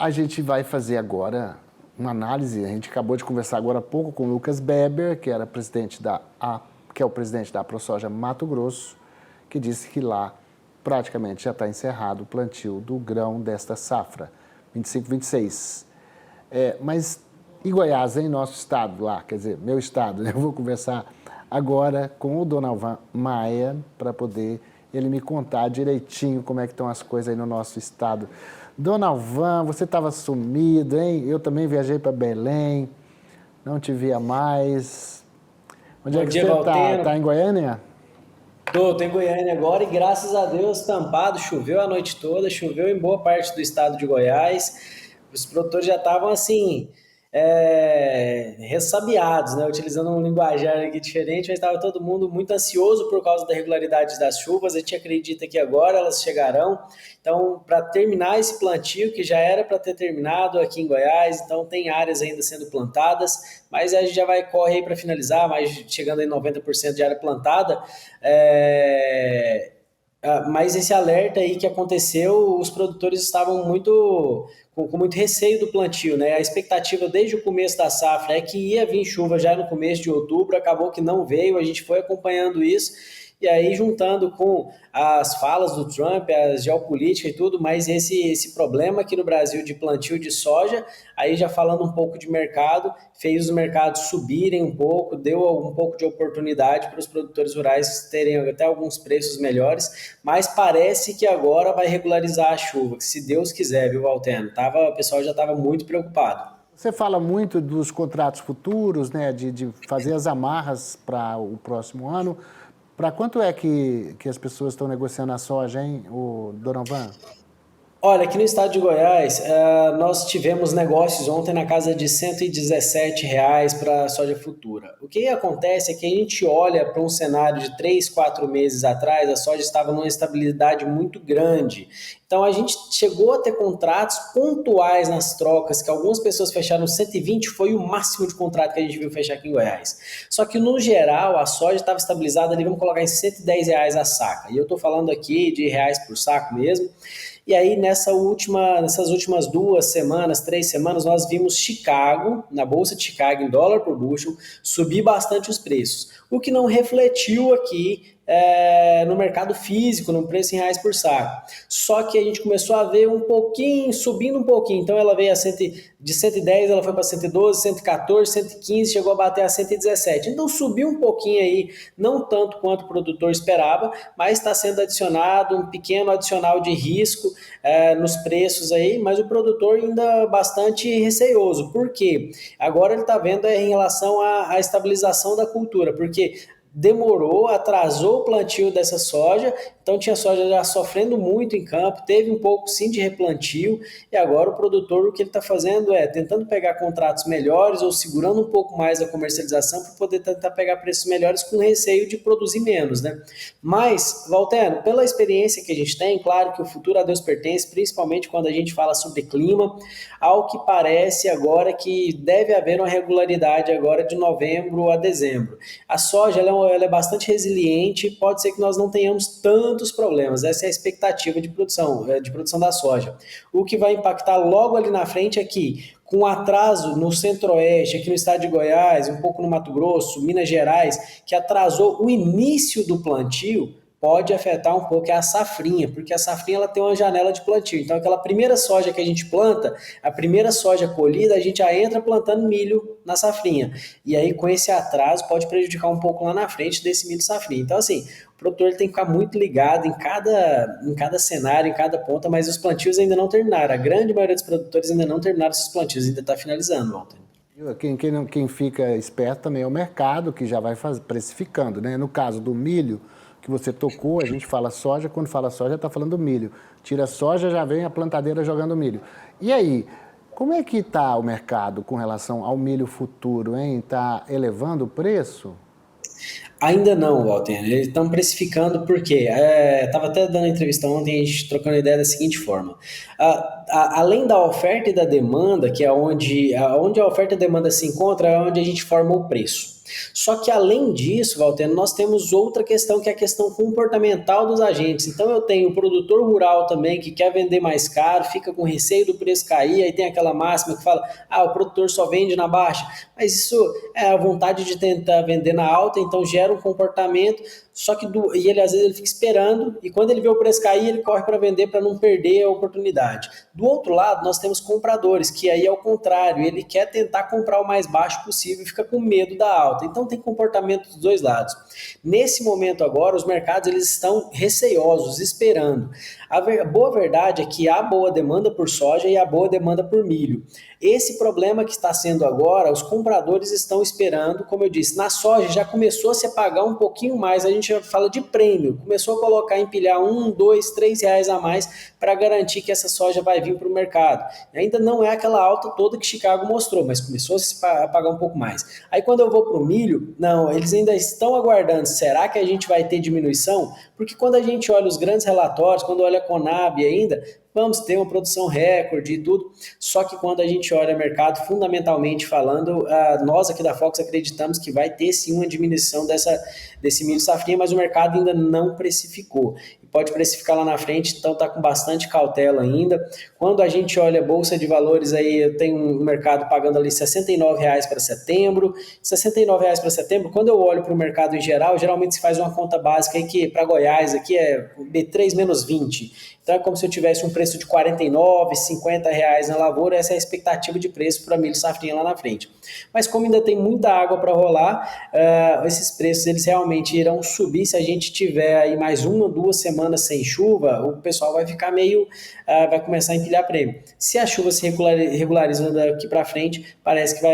A gente vai fazer agora uma análise. A gente acabou de conversar agora há pouco com o Lucas Beber, que é o presidente da AproSoja Mato Grosso, que disse que lá praticamente já está encerrado o plantio do grão desta safra, 25-26. Mas e Goiás, hein? Nosso estado lá, quer dizer, meu estado, né? Eu vou conversar agora com o Donalvan Maia para poder ele me contar direitinho como é que estão as coisas aí no nosso estado. Donalvan, você estava sumido, hein? Eu também viajei para Belém, não te via mais. Onde é Bom que dia, você está? Está Valteno. em Goiânia? Tô em Goiânia agora e graças a Deus tampado, choveu a noite toda, choveu em boa parte do estado de Goiás. Os produtores já estavam assim, ressabiados, né? Utilizando um linguajar aqui diferente, mas estava todo mundo muito ansioso por causa da regularidade das chuvas. A gente acredita que agora elas chegarão. Então, para terminar esse plantio, que já era para ter terminado aqui em Goiás, então tem áreas ainda sendo plantadas, mas a gente já vai correr para finalizar, mas chegando em 90% de área plantada. É, mas esse alerta aí que aconteceu, os produtores estavam com muito receio do plantio, né? A expectativa desde o começo da safra é que ia vir chuva já no começo de outubro, acabou que não veio, a gente foi acompanhando isso, e aí juntando com as falas do Trump, a geopolítica e tudo, mas esse problema aqui no Brasil de plantio de soja, aí já falando um pouco de mercado, fez os mercados subirem um pouco, deu um pouco de oportunidade para os produtores rurais terem até alguns preços melhores, mas parece que agora vai regularizar a chuva, que se Deus quiser, viu, Valteno? O pessoal já estava muito preocupado. Você fala muito dos contratos futuros, né, de fazer as amarras para o próximo ano. Para quanto é que as pessoas estão negociando a soja, hein, o Donovan? Olha, aqui no estado de Goiás, nós tivemos negócios ontem na casa de R$ 117 para a soja futura. O que acontece é que a gente olha para um cenário de 3, 4 meses atrás, a soja estava numa estabilidade muito grande. Então a gente chegou a ter contratos pontuais nas trocas, que algumas pessoas fecharam 120, foi o máximo de contrato que a gente viu fechar aqui em Goiás. Só que no geral, a soja estava estabilizada ali, vamos colocar em R$ 110 a saca. E eu estou falando aqui de reais por saco mesmo. E aí, nessas últimas 2 semanas, 3 semanas, nós vimos Chicago, na Bolsa de Chicago, em dólar por bushel, subir bastante os preços. O que não refletiu aqui no mercado físico, no preço em reais por saco. Só que a gente começou a ver um pouquinho, subindo um pouquinho. Então ela veio de 110, ela foi para 112, 114, 115, chegou a bater a 117. Então subiu um pouquinho aí, não tanto quanto o produtor esperava, mas está sendo adicionado um pequeno adicional de risco nos preços aí, mas o produtor ainda bastante receioso. Por quê? Agora ele está vendo em relação à estabilização da cultura, porque demorou, atrasou o plantio dessa soja, então tinha soja já sofrendo muito em campo, teve um pouco sim de replantio, e agora o produtor o que ele está fazendo é tentando pegar contratos melhores ou segurando um pouco mais a comercialização para poder tentar pegar preços melhores com receio de produzir menos, né? Mas, Valtero, pela experiência que a gente tem, claro que o futuro a Deus pertence, principalmente quando a gente fala sobre clima, ao que parece agora que deve haver uma regularidade agora de novembro a dezembro. A soja ela é bastante resiliente, pode ser que nós não tenhamos tantos problemas, essa é a expectativa de produção da soja. O que vai impactar logo ali na frente é que, com atraso no centro-oeste, aqui no estado de Goiás, um pouco no Mato Grosso, Minas Gerais, que atrasou o início do plantio, pode afetar um pouco a safrinha, porque a safrinha ela tem uma janela de plantio. Então, aquela primeira soja que a gente planta, a primeira soja colhida, a gente já entra plantando milho na safrinha. E aí, com esse atraso, pode prejudicar um pouco lá na frente desse milho safrinha. Então, assim, o produtor ele tem que ficar muito ligado em cada cenário, em cada ponta, mas os plantios ainda não terminaram. A grande maioria dos produtores ainda não terminaram esses plantios, ainda está finalizando, Walter. Quem fica esperto também é o mercado, que já vai precificando, né? No caso do milho, que você tocou, a gente fala soja, quando fala soja está falando milho. Tira soja, já vem a plantadeira jogando milho. E aí, como é que está o mercado com relação ao milho futuro, hein? Está elevando o preço? Ainda não, Walter. Eles estão precificando porque estava até dando entrevista ontem, a gente trocando ideia da seguinte forma: além da oferta e da demanda, que é onde a oferta e a demanda se encontram, é onde a gente forma o preço. Só que além disso, Walter, nós temos outra questão que é a questão comportamental dos agentes. Então eu tenho o produtor rural também que quer vender mais caro, fica com receio do preço cair, aí tem aquela máxima que fala, o produtor só vende na baixa, mas isso é a vontade de tentar vender na alta, então gera um comportamento, só que e ele às vezes ele fica esperando e quando ele vê o preço cair, ele corre para vender para não perder a oportunidade. Do outro lado, nós temos compradores, que aí é o contrário, ele quer tentar comprar o mais baixo possível e fica com medo da alta. Então tem comportamento dos dois lados. Nesse momento agora, os mercados eles estão receiosos, esperando. A boa verdade é que há boa demanda por soja e há boa demanda por milho. Esse problema que está sendo agora, os compradores estão esperando, como eu disse, na soja já começou a se pagar um pouquinho mais, a gente já fala de prêmio, começou a colocar, empilhar R$1, R$2, R$3 a mais para garantir que essa soja vai vir para o mercado. Ainda não é aquela alta toda que Chicago mostrou, mas começou a pagar um pouco mais. Aí quando eu vou para o milho, não, eles ainda estão aguardando, será que a gente vai ter diminuição? Porque quando a gente olha os grandes relatórios, quando olha a Conab ainda, vamos ter uma produção recorde e tudo, só que quando a gente olha o mercado, fundamentalmente falando, nós aqui da Fox acreditamos que vai ter sim uma diminuição desse milho safrinha, mas o mercado ainda não precificou. Pode precificar lá na frente, então está com bastante cautela ainda. Quando a gente olha a Bolsa de Valores, aí eu tenho um mercado pagando ali R$ 69,00 para setembro. R$ 69,00 para setembro, quando eu olho para o mercado em geral, geralmente se faz uma conta básica aí que para Goiás aqui é B3 menos 20. Então é como se eu tivesse um preço de R$ 49,00, R$ 50,00 na lavoura, essa é a expectativa de preço para milho safrinha lá na frente. Mas como ainda tem muita água para rolar, esses preços eles realmente irão subir se a gente tiver aí mais 1 ou 2 semanas sem chuva, o pessoal vai ficar meio, vai começar a empilhar prêmio. Se a chuva se regulariza daqui para frente, parece que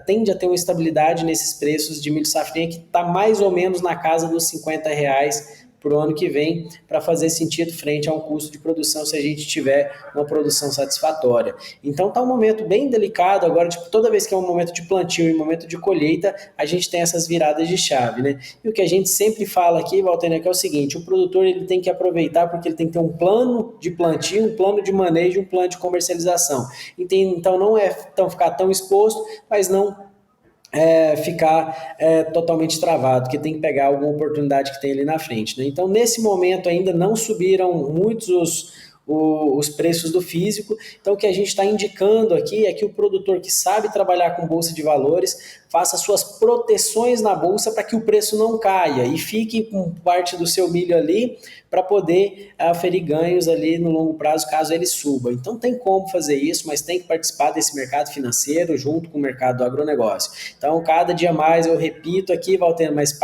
tende a ter uma estabilidade nesses preços de milho safrinha que está mais ou menos na casa dos R$ 50,00 para o ano que vem, para fazer sentido frente a um custo de produção se a gente tiver uma produção satisfatória. Então está um momento bem delicado agora, tipo, toda vez que é um momento de plantio e um momento de colheita, a gente tem essas viradas de chave, né? E o que a gente sempre fala aqui, Walter, é que é o seguinte, o produtor ele tem que aproveitar porque ele tem que ter um plano de plantio, um plano de manejo, um plano de comercialização. Então não é ficar tão exposto, mas não ficar totalmente travado, porque tem que pegar alguma oportunidade que tem ali na frente, né? Então, nesse momento ainda não subiram muitos os preços do físico, então o que a gente está indicando aqui é que o produtor que sabe trabalhar com bolsa de valores faça suas proteções na bolsa para que o preço não caia e fique com parte do seu milho ali para poder aferir ganhos ali no longo prazo, caso ele suba. Então tem como fazer isso, mas tem que participar desse mercado financeiro junto com o mercado do agronegócio. Então cada dia mais eu repito aqui, Walter, mas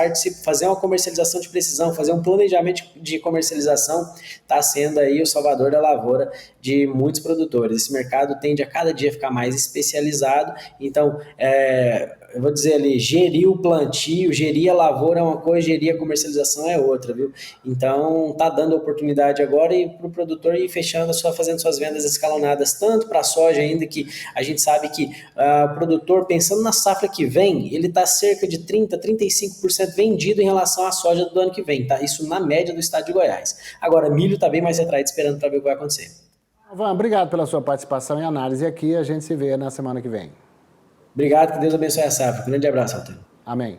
fazer uma comercialização de precisão, fazer um planejamento de comercialização está sendo aí o salvador da lavoura de muitos produtores. Esse mercado tende a cada dia ficar mais especializado, então eu vou dizer ali, gerir o plantio, gerir a lavoura é uma coisa, gerir a comercialização é outra, viu? Então, tá dando oportunidade agora e para o produtor ir fazendo suas vendas escalonadas, tanto para a soja ainda, que a gente sabe que o produtor, pensando na safra que vem, ele está cerca de 30%, 35% vendido em relação à soja do ano que vem, tá? Isso na média do estado de Goiás. Agora, milho está bem mais retraído, esperando para ver o que vai acontecer. Van, obrigado pela sua participação e análise aqui, a gente se vê na semana que vem. Obrigado, que Deus abençoe a safra. Um grande abraço, Walter. Amém.